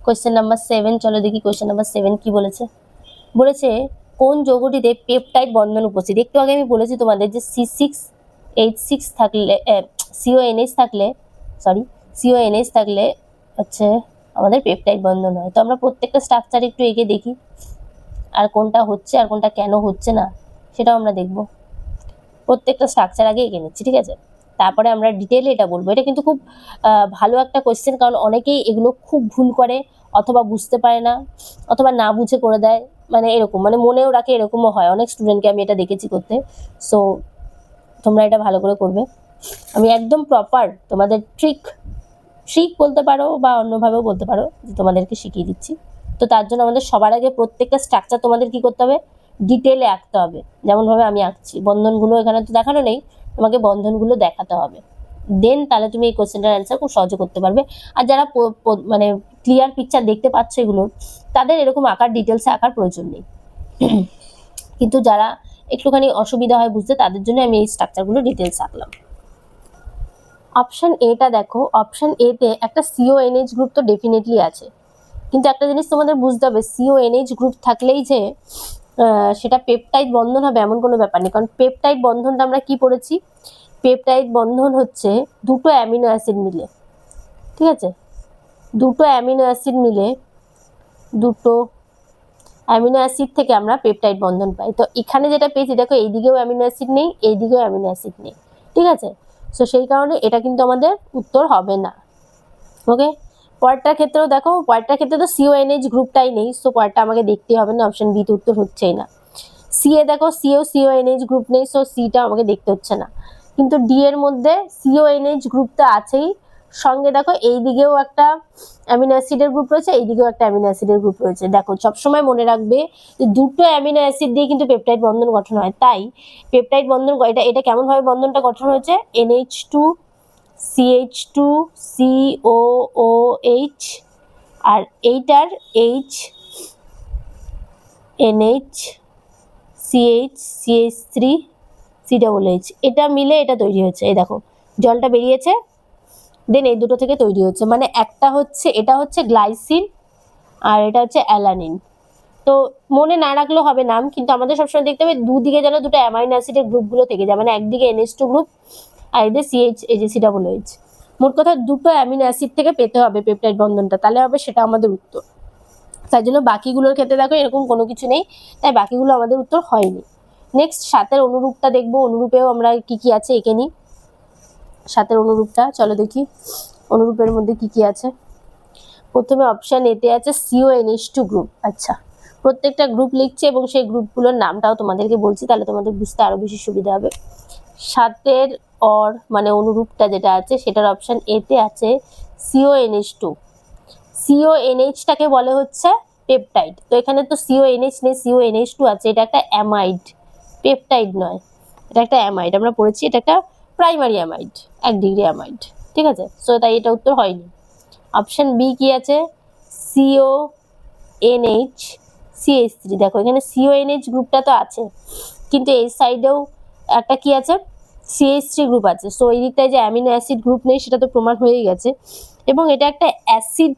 Question number 7, চলো দেখি question number 7 কি বলেছে। বলেছে কোন যৌগটিতে পেপটাইড বন্ধন উপস্থিত। একটু আগে আমি বলেছি তোমাদের যে C6H6 থাকলে CONH থাকলে CONH থাকলে হচ্ছে আমাদের পেপটাইড বন্ধন হয়। তো আমরা প্রত্যেকটা স্ট্রাকচার একটু এঁকে দেখি, আর কোনটা হচ্ছে আর কোনটা কেন হচ্ছে না সেটাও আমরা দেখব। প্রত্যেকটা স্ট্রাকচার আগে এঁকে নিচ্ছি, ঠিক আছে? তারপরে আমরা ডিটেইলে এটা বলবো। এটা কিন্তু খুব ভালো একটা কোয়েশ্চেন, কারণ অনেকেই এগুলো খুব ভুল করে, অথবা বুঝতে পারে না, অথবা না বুঝে করে দেয়, মানে এরকম, মানে মনেও রাখে, এরকমও হয় অনেক স্টুডেন্টকে আমি এটা দেখেছি করতে। সো তোমরা এটা ভালো করে করবে। আমি একদম প্রপার তোমাদের ট্রিক বলতে পারো বা অন্যভাবেও বলতে পারো, যে তোমাদেরকে শিখিয়ে দিচ্ছি। তো তার জন্য আমাদের সবার আগে প্রত্যেকটা স্ট্রাকচার তোমাদের কি করতে হবে, ডিটেলে আঁকতে হবে, যেমনভাবে আমি আঁকছি। বন্ধনগুলো এখানে তো দেখানো নেই, তোমাকে বন্ধনগুলো দেখাতে হবে, দেন তাহলে তুমি এই কোশ্চেনটার অ্যান্সার খুব সহজে করতে পারবে। আর যারা মানে ক্লিয়ার পিকচার দেখতে পাচ্ছ এগুলোর, তাদের এরকম আঁকার ডিটেলসে আঁকার প্রয়োজন নেই। কিন্তু যারা একটুখানি অসুবিধা হয় বুঝতে, তাদের জন্য আমি এই স্ট্রাকচারগুলো ডিটেলস আঁকলাম। অপশন এটা দেখো, অপশন এতে একটা CONH গ্রুপ তো ডেফিনেটলি আছে, কিন্তু একটা জিনিস তোমাদের বুঝতে হবে, CONH গ্রুপ থাকলেই যে সেটা পেপটাইড বন্ধন হবে এমন কোনো ব্যাপার নেই। কারণ পেপটাইড বন্ধনটা আমরা কি পড়েছি, পেপটাইড বন্ধন হচ্ছে দুটো অ্যামিনো অ্যাসিড মিলে, ঠিক আছে? দুটো অ্যামিনো অ্যাসিড মিলে, দুটো অ্যামিনো অ্যাসিড থেকে আমরা পেপটাইড বন্ধন পাই। তো এখানে যেটা পেয়েছি দেখো, এইদিকেও অ্যামিনো অ্যাসিড নেই, এইদিকেও অ্যামিনো অ্যাসিড নেই, ঠিক আছে? সো সেই কারণে এটা কিন্তু আমাদের উত্তর হবে না। ওকে, পরেরটার ক্ষেত্রেও দেখো, পরেরটার ক্ষেত্রে তো CONH গ্রুপটাই নেই, সো পরেরটা আমাকে দেখতেই হবে না, অপশন বি তো উত্তর হচ্ছেই না। সি এ দেখো, সিও CONH গ্রুপ নেই, সো সিটা আমাকে দেখতে হচ্ছে না। কিন্তু ডি এর মধ্যে CONH গ্রুপটা আছেই, সঙ্গে দেখো এই দিকেও একটা অ্যামিনো অ্যাসিডের গ্রুপ রয়েছে, এই দিকেও একটা অ্যামিনো অ্যাসিডের গ্রুপ রয়েছে। দেখো সবসময় মনে রাখবে যে দুটো অ্যামিনো অ্যাসিড দিয়ে কিন্তু পেপটাইড বন্ধন গঠন হয়। তাই পেপটাইড বন্ধন এটা কেমন ভাবে বন্ধনটা গঠন হয়েছে, NH2 CH2 COOH, আর এইটার H NH CH CH3 COOH, এটা মিলে এটা তৈরি হয়েছে। এই দেখো জলটা বেরিয়েছে, দেন এই দুটো থেকে তৈরি হচ্ছে, মানে একটা হচ্ছে, এটা হচ্ছে গ্লাইসিন আর এটা হচ্ছে অ্যালানিন। তো মনে না রাখলেও হবে নাম, কিন্তু আমাদের সবসময় দেখতে হবে দুদিকে যেন দুটো অ্যামাইনো অ্যাসিডের গ্রুপগুলো থেকে যায়, মানে একদিকে NH2 গ্রুপ আর এদের COOH। মোট কথা দুটো অ্যামিনো অ্যাসিড থেকে পেতে হবে পেপটাইড বন্ধনটা, তাহলে হবে সেটা আমাদের উত্তর। তার জন্য বাকিগুলোর ক্ষেত্রে দেখো এরকম কোনো কিছু নেই, তাই বাকিগুলো আমাদের উত্তর হয়নি। নেক্সট 7-এর অনুরূপটা দেখবো, অনুরূপেও আমরা কি কি আছে এঁকে নিই। 7-এর অনুরূপটা চলো দেখি, অনুরূপের মধ্যে কি কি আছে। প্রথমে অপশন এতে আছে CONH2 গ্রুপ। আচ্ছা, প্রত্যেকটা গ্রুপ লিখছে এবং সেই গ্রুপগুলোর নামটাও তোমাদেরকে বলছি, তাহলে তোমাদের বুঝতে আরো বেশি সুবিধা হবে। 7-এর মানে অনুরূপটা যেটা আছে সেটার অপশন এতে আছে CONH2। CONH-টাকে বলে হচ্ছে পেপটাইড। তো এখানে তো CONH নেই, CONH2 আছে, এটা একটা অ্যামাইড, পেপটাইড নয়, এটা একটা অ্যামাইড। আমরা পড়েছি এটা একটা প্রাইমারি অ্যামাইড, 1 ডিগ্রি অ্যামাইড, ঠিক আছে? সো তাই এটা উত্তর হয়নি। অপশন বি কি আছে, CONH CH3। দেখো এখানে CONH গ্রুপটা তো আছে, কিন্তু এই সাইডেও একটা কি আছে, CH3 গ্রুপ আছে। সো এই দিকটায় যে অ্যামিনো অ্যাসিড গ্রুপ নেই সেটা তো প্রমাণ হয়েই গেছে, এবং এটা একটা অ্যাসিড,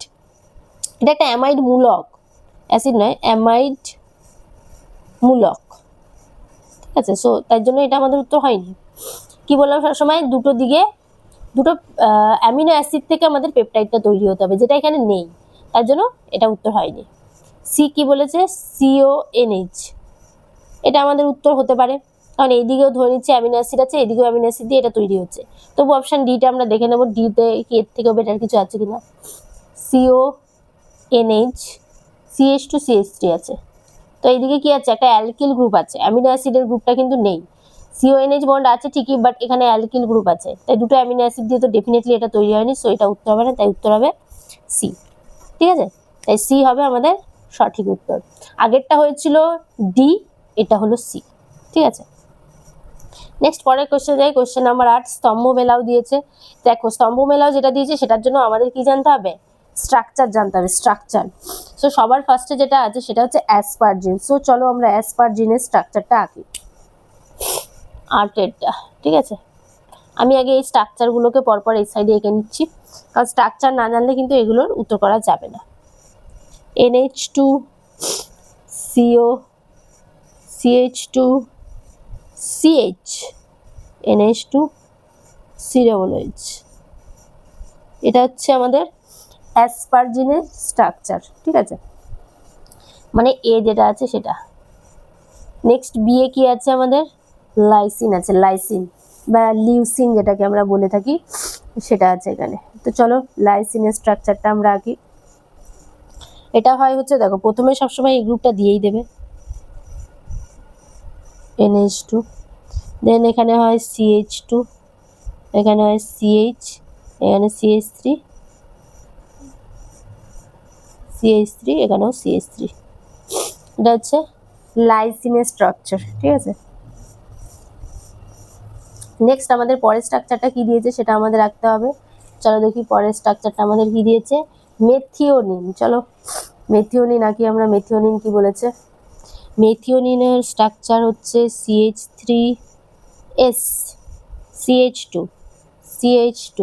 এটা একটা অ্যামাইড মূলক, অ্যাসিড নয়, অ্যামাইড মূলক, ঠিক আছে? সো তার জন্য এটা আমাদের উত্তর হয়নি। কি বললাম, সবসময় দুটো দিকে দুটো অ্যামিনো অ্যাসিড থেকে আমাদের পেপটাইডটা তৈরি হতে হবে, যেটা এখানে নেই, তার জন্য এটা উত্তর হয়নি। সি কি বলেছে, CONH, এটা আমাদের উত্তর হতে পারে, কারণ এইদিকেও ধরে নিচ্ছে অ্যামিনো অ্যাসিড আছে, এদিকেও অ্যামিনো অ্যাসিড দিয়ে এটা তৈরি হচ্ছে। তবু অপশন ডিটা আমরা দেখে নেবো, ডিতে কি এর থেকেও বেটার কিছু আছে কিনা। CONH CH2 CH3 আছে, তো এইদিকে কি আছে, একটা অ্যালকিল গ্রুপ আছে, অ্যামিনো অ্যাসিডের গ্রুপটা কিন্তু নেই। CONH বন্ড আছে ঠিকই, বাট এখানে অ্যালকিল গ্রুপ আছে, তাই দুটো অ্যামিনো অ্যাসিড দিয়ে তো ডেফিনেটলি এটা তৈরি হয়নি, সো এটা উত্তর হবে না, তাই উত্তর হবে সি, ঠিক আছে? তাই সি হবে আমাদের সঠিক উত্তর। আগেরটা হয়েছিল ডি, এটা হলো সি, ঠিক আছে? নেক্সট পরের কোশ্চেন যাই, কোশ্চেন নাম্বার 8। স্তম্ভ মেলাও দিয়েছে। দেখো স্তম্ভ মেলাও যেটা দিয়েছে সেটার জন্য আমাদের কি জানতে হবে, স্ট্রাকচার জানতে হবে, স্ট্রাকচার। সো সবার ফার্স্টে যেটা আছে সেটা হচ্ছে অ্যাসপারজিন। সো চলো আমরা অ্যাসপারজিনের স্ট্রাকচারটা আঁকি, আর্টেরটা, ঠিক আছে? আমি আগে এই স্ট্রাকচারগুলোকে পরপর এই সাইডে এঁকে নিচ্ছি, কারণ স্ট্রাকচার না জানলে কিন্তু এগুলোর উত্তর করা যাবে না। NH2 CO CH2 CH NH2 COOH। এটা হচ্ছে আমাদের অ্যাসপারজিনের স্ট্রাকচার, ঠিক আছে, মানে এ যেটা আছে সেটা। নেক্সট বি এ কি আছে আমাদের? লাইসিন আছে, লাইসিন বা লিউসিন যেটাকে আমরা বলে থাকি সেটা আছে এখানে। তো চলো লাইসিনের স্ট্রাকচারটা আমরা আঁকি। এটা হয় হচ্ছে, দেখো প্রথমে সবসময় এই গ্রুপটা দিয়েই দেবে NH2, দেন এখানে হয় CH2, এখানে হয় CH, এখানে CH3, এখানেও CH3। এটা হচ্ছে লাইসিনের স্ট্রাকচার, ঠিক আছে। নেক্সট আমাদের পরের স্ট্রাকচারটা কি দিয়েছে সেটা আমাদের রাখতে হবে। চলো দেখি পরের স্ট্রাকচারটা আমাদের কি দিয়েছে। মেথিওনিন। চলো মেথিওনিন আঁকি আমরা। মেথিওনিন কি বলেছে? মেথিওনিনের স্ট্রাকচার হচ্ছে CH3S CH2 CH2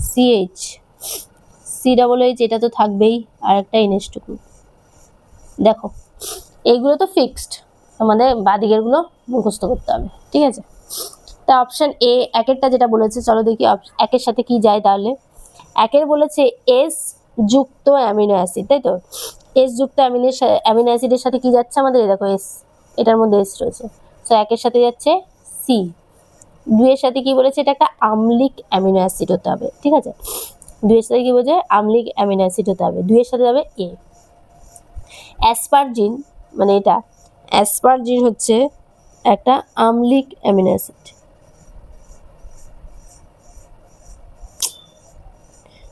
CH COOH, এটা তো থাকবেই, আর একটা NH2 গ্রুপ। দেখো এইগুলো তো ফিক্সড, আমাদের বাদিকের গুলো মুখস্থ করতে হবে, ঠিক আছে। তা অপশন এ একেরটা যেটা বলেছে, চলো দেখি একের সাথে কি যায়। তাহলে একের বলেছে এস যুক্ত অ্যামিনো অ্যাসিড, তাই তো। এস যুক্ত অ্যামিনো অ্যাসিডের সাথে কি যাচ্ছে আমাদের? দেখো এস, এটার মধ্যে এস রয়েছে, তো একের সাথে যাচ্ছে সি। দুইয়ের সাথে কি বলেছে? এটা একটা আম্লিক অ্যামিনো অ্যাসিড হতে হবে, ঠিক আছে। দুইয়ের সাথে কি বলছে? আম্লিক অ্যামিনো অ্যাসিড হতে হবে। দুইয়ের সাথে যাবে এ। অ্যাসপারজিন, মানে এটা অ্যাসপারজিন হচ্ছে একটা আম্লিক অ্যামিনো অ্যাসিড।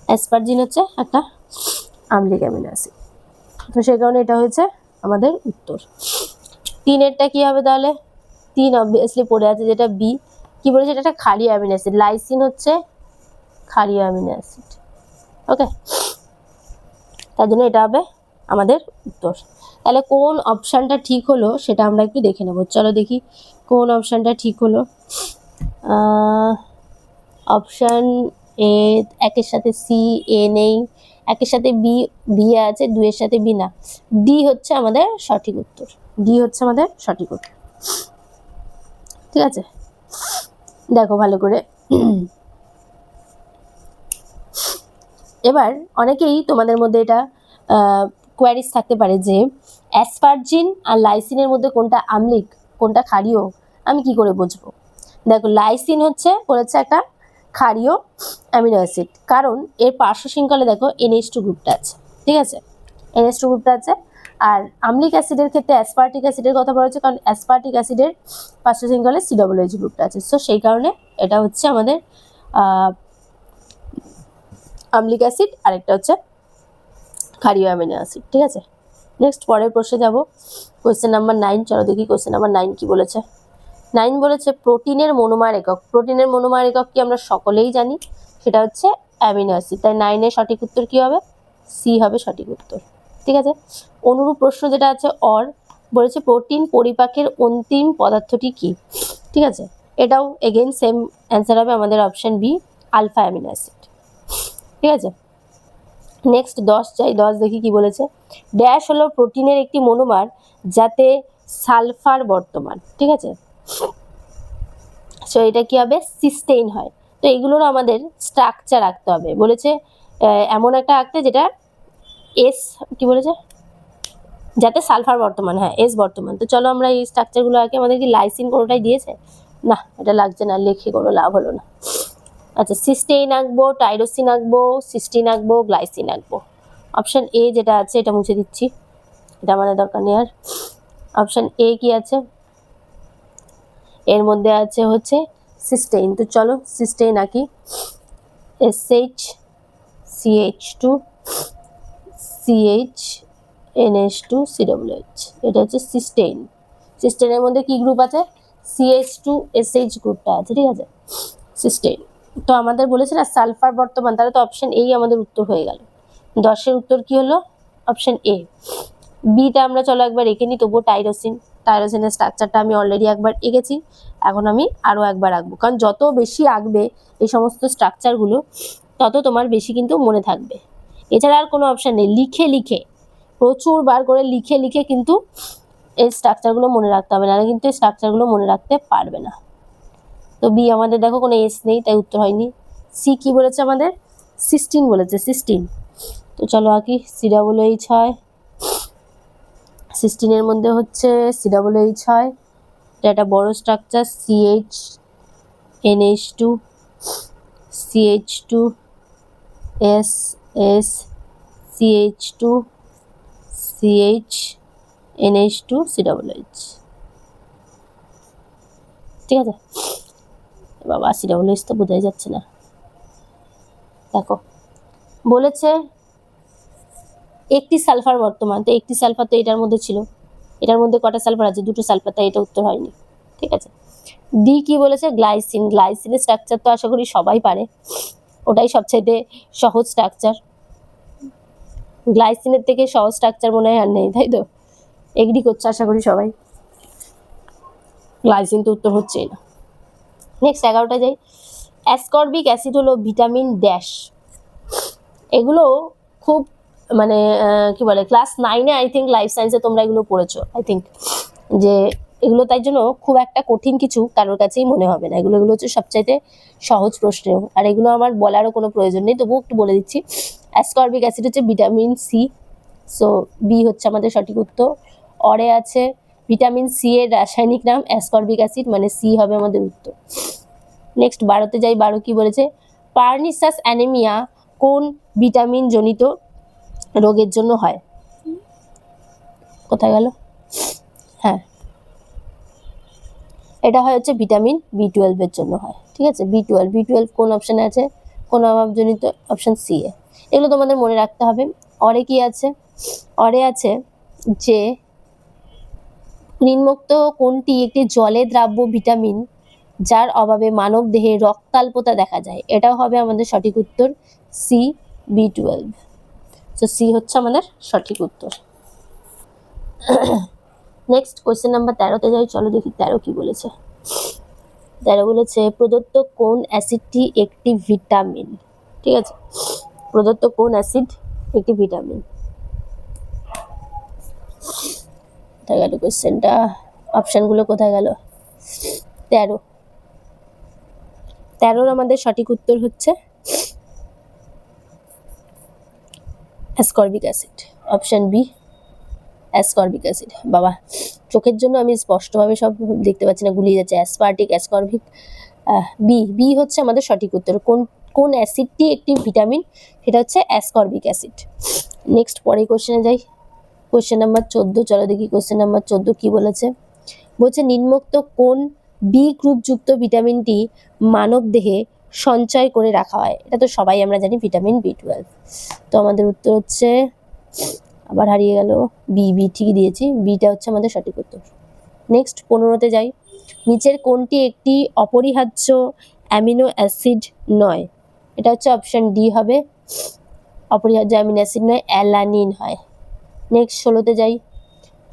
অ্যাসপারজিন হচ্ছে একটা আম্লিক অ্যামিনো অ্যাসিড, তো সেই কারণে এটা হয়েছে আমাদের উত্তর। তিনেরটা কি হবে তাহলে? তিন অবভিয়াসলি পড়ে আছে, যেটা বি। কি বলেছে? এটা একটা ক্ষারীয় অ্যামিনো অ্যাসিড। লাইসিন হচ্ছে ক্ষারীয় অ্যামিনো অ্যাসিড, ওকে। তার জন্য এটা হবে আমাদের উত্তর। তাহলে কোন অপশানটা ঠিক হলো সেটা আমরা একটু দেখে নেব। চলো দেখি কোন অপশানটা ঠিক হলো। অপশান এ, একের সাথে সি, এ নেই, একের সাথে বি, বি আছে, দুইয়ের সাথে বি না, ডি হচ্ছে আমাদের সঠিক উত্তর। ডি হচ্ছে আমাদের সঠিক উত্তর, ঠিক আছে। দেখো ভালো করে। এবার অনেকেই তোমাদের মধ্যে এটা কোয়ারিজ থাকতে পারে যে অ্যাসপারজিন আর লাইসিনের মধ্যে কোনটা আম্লিক কোনটা ক্ষারীয়, আমি কি করে বুঝবো? দেখো লাইসিন হচ্ছে বলেছে একটা ক্ষারীয় অ্যামিনো অ্যাসিড, কারণ এর পার্শ্ব শৃঙ্খলে দেখো NH2 গ্রুপটা আছে, ঠিক আছে, NH2 গ্রুপটা আছে। আর আম্লিক অ্যাসিডের ক্ষেত্রে অ্যাসপার্টিক অ্যাসিডের কথা বলা হচ্ছে, কারণ অ্যাসপার্টিক অ্যাসিডের পার্শ্ব শৃঙ্খলে COOH গ্রুপটা আছে, সো সেই কারণে এটা হচ্ছে আমাদের আম্লিক অ্যাসিড, আরেকটা হচ্ছে ক্ষারীয় অ্যামিনো অ্যাসিড, ঠিক আছে। নেক্সট পরের প্রশ্নে যাব, কোয়েশ্চেন নাম্বার 9। চলো দেখি কোয়েশ্চেন নাম্বার 9 কি বলেছে। 9 বলেছে প্রোটিনের মনোমার একক। প্রোটিনের মনোমার একক কি আমরা সকলেই জানি, সেটা হচ্ছে অ্যামিনো অ্যাসিড। তাই 9-এর সঠিক উত্তর কি হবে? সি হবে সঠিক উত্তর, ঠিক আছে। অনুরূপ প্রশ্ন যেটা আছে অর, বলেছে প্রোটিন পরিপাকের অন্তিম পদার্থটি কি, ঠিক আছে। এটাও এগেইন সেম অ্যান্সার হবে আমাদের option B, alpha amino acid, ঠিক আছে। নেক্সট 10 চাই। 10 দেখি কি বলেছে। ড্যাশ হলো প্রোটিনের একটি মনোমার যাতে সালফার বর্তমান, ঠিক আছে। সো এটা কি হবে? সিস্টেইন হয়। তো এগুলোরও আমাদের স্ট্রাকচার আঁকতে হবে। বলেছে এমন একটা আঁকতে যেটা এস, কি বলেছে? যাতে সালফার বর্তমান, হ্যাঁ এস বর্তমান। তো চলো আমরা এই স্ট্রাকচারগুলো আঁকি। আমাদের কি লাইসিন কোনোটাই দিয়েছে? না, এটা লাগছে না, লিখে কোনো লাভ হলো না। আচ্ছা, সিস্টেইন আঁকবো, টাইরোসিন আঁকবো, সিস্টিন আঁকবো, গ্লাইসিন আঁকবো। অপশন এ যেটা আছে এটা মুছে দিচ্ছি, এটা আমাদের দরকার নেই আর। অপশন এ কি আছে? এর মধ্যে আছে হচ্ছে সিস্টেইন। তো চলো সিস্টেইন আঁকি। SH CH2 CH NH2 COOH, এটা হচ্ছে সিস্টেইন। সিস্টেইনের মধ্যে কি গ্রুপ আছে? CH2SH গ্রুপটা আছে, ঠিক আছে, সিস্টেইন। তো আমাদের বলেছে না সালফার বর্তমান, তাহলে তো অপশন এই আমাদের উত্তর হয়ে গেল। 10-এর উত্তর কি হলো? Option A. বিটা আমরা চলো একবার এঁকে নিই, তবুও টাইরোসিন। টাইরোসিনের স্ট্রাকচারটা আমি অলরেডি একবার এঁকেছি, এখন আমি আরও একবার আঁকবো, কারণ যত বেশি আঁকবে এই সমস্ত স্ট্রাকচারগুলো তত তোমার বেশি কিন্তু মনে থাকবে। এছাড়া আর কোনো অপশান নেই, লিখে লিখে প্রচুর বার করে লিখে লিখে কিন্তু এই স্ট্রাকচারগুলো মনে রাখতে হবে, নাহলে কিন্তু এই স্ট্রাকচারগুলো মনে রাখতে পারবে না। তো বি আমাদের দেখো কোনো এস নেই, তাই উত্তর হয়নি। সি কি বলেছে আমাদের? 16 বলেছে, 16। তো চলো আঁকি। COOH হয়, 16 এর মধ্যে হচ্ছে COOH হয়, এটা একটা বড় structure, CH NH2 CH2 S S CH2 CH NH2 COOH। ঠিক আছে বাবা, COOH তো বোঝাই যাচ্ছে না। দেখো বলেছে একটি সালফার বর্তমান, তো একটি সালফার তো এটার মধ্যে ছিল, এটার মধ্যে কটা সালফার আছে? 2টো সালফার, তাই এটা উত্তর হয়নি। ঠিক আছে। ডি কি বলেছে? গ্লাইসিন। গ্লাইসিনের স্ট্রাকচার তো আশা করি সবাই পারে, ওটাই সবচেয়ে সহজ স্ট্রাকচার। গ্লাইসিনের থেকে সহজ স্ট্রাকচার মনে হয় আর নেই, তাই তো? এগ্রি করছে আশা করি সবাই। গ্লাইসিন তো উত্তর হচ্ছেই না। নেক্সট 11টা যাই। অ্যাসকর্বিক অ্যাসিড হলো ভিটামিন ড্যাশ। এগুলো খুব মানে কি বলে, ক্লাস 9-এ আই থিঙ্ক লাইফ সায়েন্সে তোমরা এগুলো পড়েছো আই থিঙ্ক, যে এগুলো তাই জন্য খুব একটা কঠিন কিছু কারোর কাছেই মনে হবে না। এগুলো হচ্ছে সবচাইতে সহজ প্রশ্ন, আর এগুলো আমার বলারও কোনো প্রয়োজন নেই, তবুও একটু বলে দিচ্ছি। অ্যাসকর্বিক অ্যাসিড হচ্ছে ভিটামিন সি, সো বি হচ্ছে আমাদের সঠিক উত্তর। অরে আছে ভিটামিন সি এর রাসায়নিক নাম অ্যাসকর্বিক অ্যাসিড, মানে সি হবে আমাদের উত্তর। নেক্সট 12তে যাই। 12 কি বলেছে? পার্নিসাস অ্যানিমিয়া কোন ভিটামিন জনিত রোগের জন্য হয়? কোথায় গেল? হ্যাঁ, এটা হয় হচ্ছে ভিটামিন B12 এর জন্য হয়। ঠিক আছে, B12 কোন অপশানে আছে? কোন অভাবজনিত? অপশান সি এ। এগুলো তোমাদের মনে রাখতে হবে। অরে কি আছে? অরে আছে যে নিম্নোক্ত কোনটি একটি জলে দ্রাব্য ভিটামিন যার অভাবে মানব দেহে রক্তাল্পতা দেখা যায়? এটাও হবে আমাদের সঠিক উত্তর, সি, B12। তো সি হচ্ছে আমাদের সঠিক উত্তর। নেক্সট কোয়েশ্চেন নাম্বার 13তে যাই। চলো দেখি 13 কি বলেছে। 13 বলেছে প্রদত্ত কোন অ্যাসিডটি একটি ভিটামিন? ঠিক আছে, প্রদত্ত কোন অ্যাসিড একটি ভিটামিন? কোথায় গেল কোয়েশ্চেনটা? অপশানগুলো কোথায় গেল? 13 আমাদের সঠিক উত্তর হচ্ছে ascorbic acid, option B, ascorbic acid. বাবা, চোখের জন্য আমি স্পষ্টভাবে সব দেখতে পাচ্ছি না, গুলিয়ে যাচ্ছে। অ্যাসপার্টিক, অ্যাসকর্বিক, বি হচ্ছে আমাদের সঠিক উত্তর। কোন অ্যাসিডটি একটি ভিটামিন? সেটা হচ্ছে অ্যাসকর্বিক অ্যাসিড। নেক্সট পরের কোশ্চেনে যাই। Question number 14। চলো দেখি কোশ্চেন নাম্বার 14 কি বলেছে। বলছে নিম্নোক্ত কোন বি গ্রুপযুক্ত ভিটামিনটি মানব দেহে সঞ্চয় করে রাখা হয়? এটা তো সবাই আমরা জানি, ভিটামিন B12। তো আমাদের উত্তর হচ্ছে, আবার হারিয়ে গেল, বি ঠিকই দিয়েছি, বিটা হচ্ছে আমাদের সঠিক উত্তর। নেক্সট 15তে যাই। নিচের কোনটি একটি অপরিহার্য অ্যামিনো অ্যাসিড নয়? এটা হচ্ছে অপশান ডি হবে, অপরিহার্য অ্যামিনো অ্যাসিড নয়, অ্যালানিন হয়। নেক্সট 16তে যাই।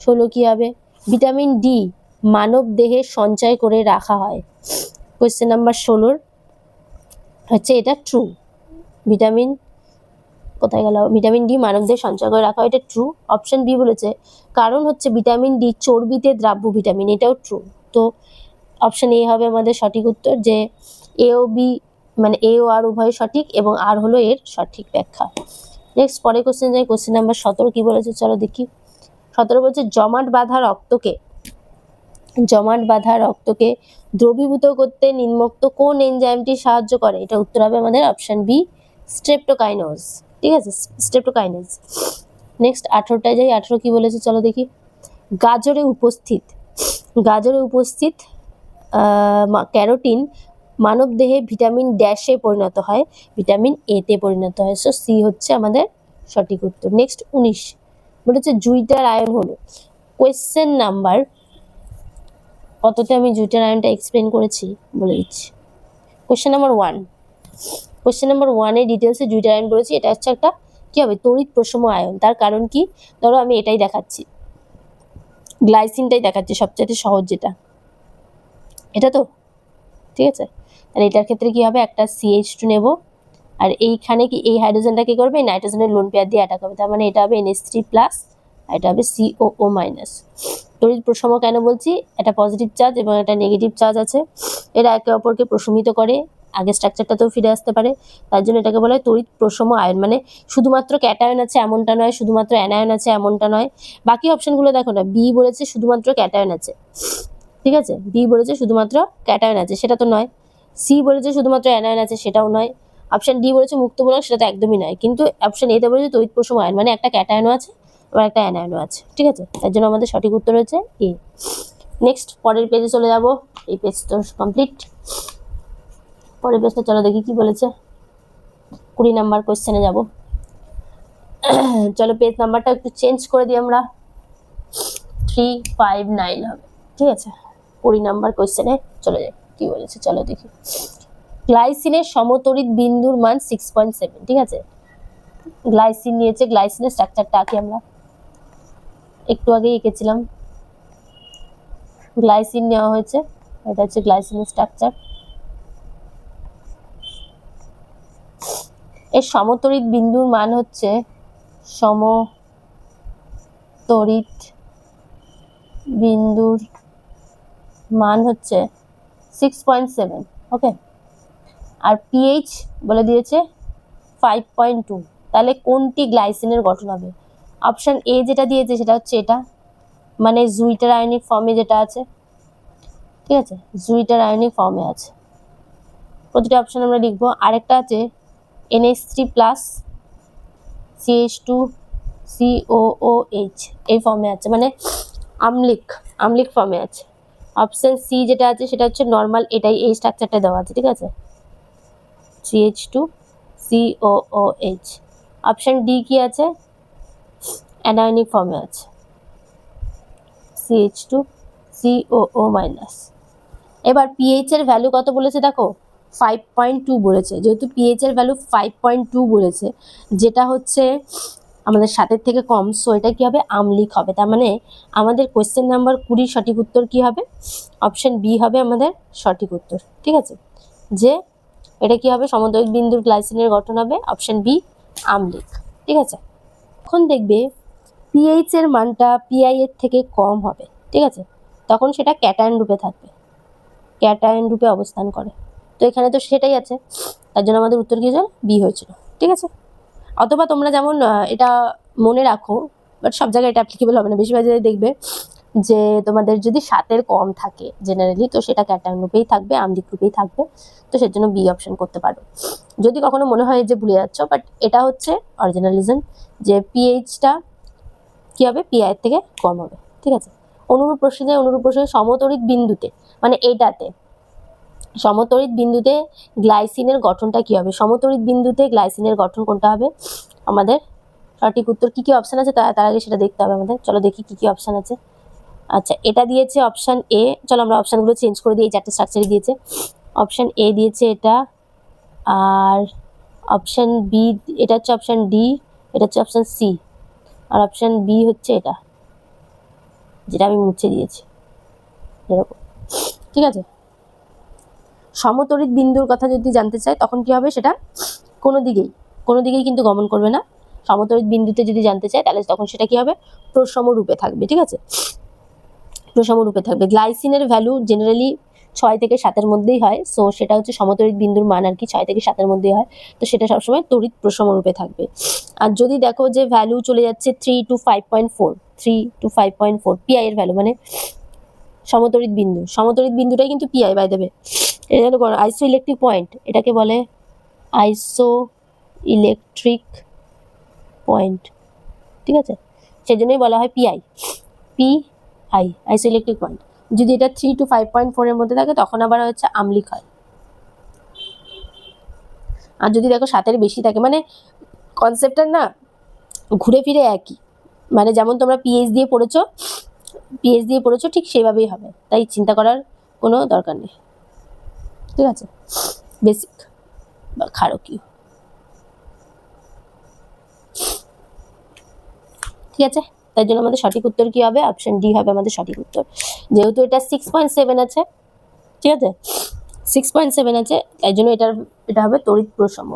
16 কি হবে? ভিটামিন ডি মানব দেহে সঞ্চয় করে রাখা হয়। কোয়েশ্চেন নাম্বার 16 হচ্ছে এটা ট্রু। ভিটামিন কোথায় গেল? ভিটামিন ডি মানব দেহে সঞ্চয় করে রাখা হয়, এটা ট্রু। অপশন বি বলেছে কারণ হচ্ছে ভিটামিন ডি চর্বিতে দ্রাব্য ভিটামিন, এটাও ট্রু। তো অপশন এ হবে আমাদের সঠিক উত্তর, যে এ ও বি মানে এ ও আর উভয় সঠিক, এবং আর হলো এর সঠিক ব্যাখ্যা। নেক্সট পরের কোশ্চেন যাই। কোশ্চেন নাম্বার 17 কি বলেছে চলো দেখি। 17 বলছে জমাট বাঁধা রক্তকে দ্রবীভূত করতে নিম্নোক্ত কোন এনজাইমটি সাহায্য করে? এটা উত্তর হবে আমাদের অপশন বি, স্ট্রেপ্টোকাইনোজ। ঠিক আছে, স্ট্রেপ্টোকাইনেজ। নেক্সট 18টায় যাই। 18 কি বলেছে চলো দেখি। গাজরে উপস্থিত ক্যারোটিন মানব দেহে ভিটামিন ড্যাশে পরিণত হয়, ভিটামিন এ তে পরিণত হয়। সো সি হচ্ছে আমাদের সঠিক উত্তর। নেক্সট 19 বলেছে জুইটার আয়ন হলো। কোয়েশ্চেন নাম্বার কততে আমি জুইটার আয়নটা এক্সপ্লেন করেছি বলে দিচ্ছি। কোয়েশ্চেন নাম্বার 1, কোয়েশ্চেন নাম্বার 1-এ ডিটেলসে জুইটার আয়ন বলেছি। এটা হচ্ছে একটা কি হবে, তড়িৎ প্রশম আয়ন। তার কারণ কি? ধরো আমি এটাই দেখাচ্ছি, গ্লাইসিনটাই দেখাচ্ছি সবচেয়ে সহজ যেটা, এটা তো ঠিক আছে। তাহলে এটার ক্ষেত্রে কি হবে, একটা CH2 নেব, আর এইখানে কি এই হাইড্রোজেনটা কি করবে, নাইট্রোজেনের লোন পেয়ার দিয়ে অ্যাটাক হবে, তার মানে এটা হবে NH3+, আর এটা হবে COO মাইনাস। তড়িৎ প্রশম কেন বলছি, একটা পজিটিভ চার্জ এবং একটা নেগেটিভ চার্জ আছে, এরা একে অপরকে প্রশমিত করে, আগে স্ট্রাকচারটাতেও ফিরে আসতে পারে, তার জন্য এটাকে বলা হয় তড়িৎ প্রশম আয়ন। মানে শুধুমাত্র ক্যাটায়ন আছে এমনটা নয়, শুধুমাত্র অ্যানায়ন আছে এমনটা নয়। বাকি অপশনগুলো দেখো না, বি বলেছে শুধুমাত্র ক্যাটায়ন আছে, ঠিক আছে, বি বলেছে শুধুমাত্র ক্যাটায়ন আছে, সেটা তো নয়। সি বলেছে শুধুমাত্র অ্যানায়ন আছে, সেটাও নয়। অপশন ডি বলেছে মুক্তমূলক, সেটা তো একদমই নয়। কিন্তু অপশন এতে বলেছে তড়িৎ প্রশম আয়ন, মানে একটা ক্যাটায়নও আছে আবার একটা অ্যানায়নও আছে, ঠিক আছে, তার জন্য আমাদের সঠিক উত্তর হচ্ছে এ। নেক্সট পরের পেজে চলে যাব, এই পেজ তো কমপ্লিট। পরের পেজটা চলো দেখি কি বলেছে। 20 নাম্বার কোয়েশ্চেনে যাব। চলো পেজ নাম্বারটা একটু চেঞ্জ করে দিই আমরা, 359 হবে, ঠিক আছে। 20 নাম্বার কোয়েশ্চেনে চলে যাই, কি বলেছে চলো দেখি। গ্লাইসিনের সমতড়িৎ বিন্দুর মান 6.7, ঠিক আছে। গ্লাইসিন নিয়েছে, গ্লাইসিনের স্ট্রাকচারটা আঁকি আমরা, একটু আগে এঁকেছিলাম। গ্লাইসিন নেওয়া হয়েছে, এটা হচ্ছে গ্লাইসিনের স্ট্রাকচার। এর সমতড়িৎ বিন্দুর মান হচ্ছে, সমতড়িৎ বিন্দুর মান হচ্ছে 6.7, ওকে। আর পিএইচ বলে দিয়েছে 5.2। তাহলে কোনটি গ্লাইসিনের গঠন হবে? অপশন এ যেটা দিয়েছে সেটা হচ্ছে এটা, মানে জুইটার আয়নিক ফর্মে যেটা আছে, ঠিক আছে, জুইটার আয়নিক ফর্মে আছে। প্রতিটা অপশন আমরা লিখবো। আরেকটা আছে NH3+ CH2COOH, এই ফর্মে আছে, মানে আম্লিক ফর্মে আছে। অপশন সি যেটা আছে সেটা হচ্ছে নর্মাল, এটাই এই স্ট্রাকচারটা দেওয়া আছে, ঠিক আছে, CH2COOH। অপশন ডি কি আছে, অ্যানায়নিক ফর্মে আছে, CH2COO-। এবার পিএইচ এর ভ্যালু কত বলেছে দেখো, 5.2 বলেছে। যেহেতু পিএইচ এর ভ্যালু 5.2 বলেছে, যেটা হচ্ছে আমাদের 7-এর থেকে কম, সো এটা কি হবে, আম্লিক হবে। তার মানে আমাদের কোয়েশ্চেন নাম্বার 20 সঠিক উত্তর কি হবে, অপশন বি হবে আমাদের সঠিক উত্তর, ঠিক আছে, যে এটা কি হবে, সমতড়িৎ বিন্দুর গ্লাইসিনের গঠন হবে অপশন বি, আম্লিক, ঠিক আছে। এখন দেখবে পিএইচ এর মানটা পিআই এর থেকে কম হবে, ঠিক আছে, তখন সেটা ক্যাটায়ন রূপে থাকবে, ক্যাটায়ন রূপে অবস্থান করে। তো এখানে তো সেটাই আছে, তার জন্য আমাদের উত্তর কি হয়েছিল, বি হয়েছিল, ঠিক আছে। অথবা তোমরা যেমন এটা মনে রাখো, বাট সব জায়গায় এটা অ্যাপ্লিকেবল হবে না। বেশিরভাগ জায়গায় দেখবে যে তোমাদের যদি 7-এর কম থাকে জেনারেলি, তো সেটা ক্যাটায়ন রূপেই থাকবে, আম্লিক রূপেই থাকবে, তো সের জন্য বি অপশন করতে পারো। যদি কখনো মনে হয় যে ভুলে যাচ্ছ, বাট এটা হচ্ছে অরিজিনাল রিজন, যে পিএইচটা কি হবে, পিআই এর থেকে কম হবে, ঠিক আছে। অনুরূপ প্রশ্নে সমতড়িৎ বিন্দুতে, মানে এইটাতে সমতড়িৎ বিন্দুতে গ্লাইসিনের গঠনটা কি হবে, সমতড়িৎ বিন্দুতে গ্লাইসিনের গঠন কোনটা হবে, আমাদের সঠিক উত্তর কি কি অপশন আছে তার আগে সেটা দেখতে হবে আমাদের। চলো দেখি কি কি অপশন আছে। আচ্ছা, এটা দিয়েছে অপশন এ, চলো আমরা অপশনগুলো চেঞ্জ করে দিই, এই 4টে স্ট্রাকচারই দিয়েছে। অপশন এ দিয়েছে এটা, আর অপশন বি, এটা হচ্ছে অপশন ডি, এটা হচ্ছে অপশন সি, আর অপশন বি হচ্ছে এটা, যেটা আমি মুছে দিয়েছি এরকম, ঠিক আছে। সমতড়িৎ বিন্দুর কথা যদি জানতে চাই তখন কি হবে, সেটা কোনো দিকেই কিন্তু গমন করবে না। সমতড়িৎ বিন্দুতে যদি জানতে চাই তাহলে তখন সেটা কি হবে, প্রশম রূপে থাকবে, ঠিক আছে, প্রশম রূপে থাকবে। গ্লাইসিনের ভ্যালু জেনারেলি 6 থেকে 7-এর মধ্যেই হয়, সো সেটা হচ্ছে সমতড়িৎ বিন্দুর মান আর কি 6 থেকে 7-এর মধ্যেই হয়, তো সেটা সবসময় তড়িৎ প্রশম রূপে থাকবে। আর যদি দেখো যে ভ্যালু চলে যাচ্ছে 3 to 5.4 পিআই এর ভ্যালু, মানে সমতড়িৎ বিন্দুটাই কিন্তু পিআই বাই দেবে। এটা হলো আইসো ইলেকট্রিক পয়েন্ট, এটাকে বলে আইসো ইলেকট্রিক পয়েন্ট, ঠিক আছে, সেই জন্যই বলা হয় পিআই, আইসো ইলেকট্রিক পয়েন্ট। যদি এটা 3 to 5.4 এর মধ্যে থাকে তখন আবার হচ্ছে আম্লিক হয়। আর যদি দেখো 7-এর বেশি থাকে, মানে কনসেপ্টটা না ঘুরে ফিরে একই, মানে যেমন তোমরা পিএইচ দিয়ে পড়েছো ঠিক সেইভাবেই হবে, তাই চিন্তা করার কোনো দরকার নেই, ঠিক আছে, বেসিক বা ক্ষারকীয়, ঠিক আছে। তাই জন্য আমাদের সঠিক উত্তর কি হবে, অপশন ডি হবে আমাদের সঠিক উত্তর। যেহেতু এটা 6.7 আছে, ঠিক আছে, 6.7 আছে, তাই জন্য এটা হবে তড়িৎ প্রশম।